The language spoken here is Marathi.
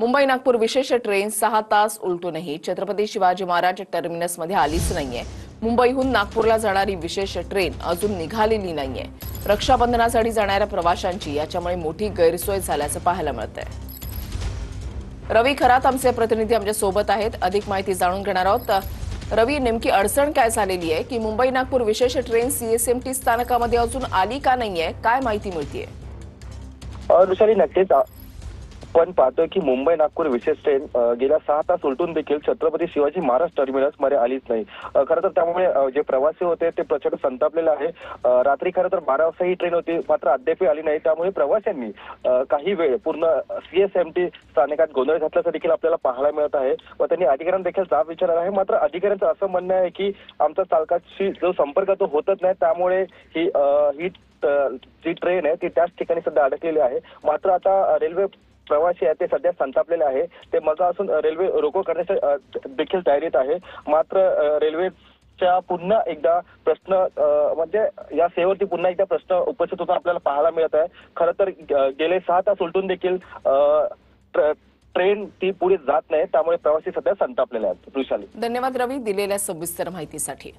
मुंबई नागपूर विशेष ट्रेन 6 तास उलटूनही छत्रपती शिवाजी महाराज टर्मिनसमध्ये आलीच नाहीये। मुंबईहून नागपूरला जाणारी विशेष ट्रेन अजून निघालेली नाहीये। रक्षाबंधनासाठी जाणाऱ्या प्रवाशांची याच्यामुळे मोठी गैरसोय झाल्याचं पाहायला मिळतंय। रवी खरात आमचे प्रतिनिधी आमच्या सोबत आहेत, अधिक माहिती जाणून घेणार आहोत। रवी, नेमकी अडचण काय झालेली आहे की मुंबई नागपूर विशेष ट्रेन सीएसएमटी स्थानकामध्ये अजून आली का नाहीये? काय माहिती मिळतेय? ऋषाली, नक्कीच आपण पाहतोय की मुंबई नागपूर विशेष ट्रेन गेल्या 6 तास उलटून देखील छत्रपती शिवाजी महाराज टर्मिनस मध्ये आलीच नाही। खरं तर त्यामुळे जे प्रवासी होते ते प्रचंड संतापलेले आहे। रात्री खरं तर 12 वाजता ही ट्रेन होती, मात्र अद्याप आली नाही। त्यामुळे प्रवाशांनी काही वेळ पूर्ण सीएसएमटी स्थानकात गोंधळ घातल्याचं देखील आपल्याला पाहायला मिळत आहे व त्यांनी अधिकाऱ्यांना देखील जाब विचारला आहे। मात्र अधिकाऱ्यांचं असं म्हणणं आहे की आमचा चालकाशी जो संपर्क तो होतच नाही, त्यामुळे ही जी ट्रेन आहे ती त्याच ठिकाणी सध्या अडकलेली आहे। मात्र आता रेल्वे प्रवासी आहेत ते सध्या संतापलेले आहे, ते मजा असून रेल्वे रोको करण्याची देखील तयारीत आहे। मात्र रेल्वेच्या पुन्हा एकदा प्रश्न म्हणजे या सेवेवरती पुन्हा एकदा प्रश्न उपस्थित होता आपल्याला पाहायला मिळत आहे। खरं तर गेले 6 तास उलटून देखील ट्रेन ती पुढे जात नाही, त्यामुळे प्रवासी सध्या संतापलेले आहेत। वृषाली, धन्यवाद रवी दिलेल्या सविस्तर माहितीसाठी।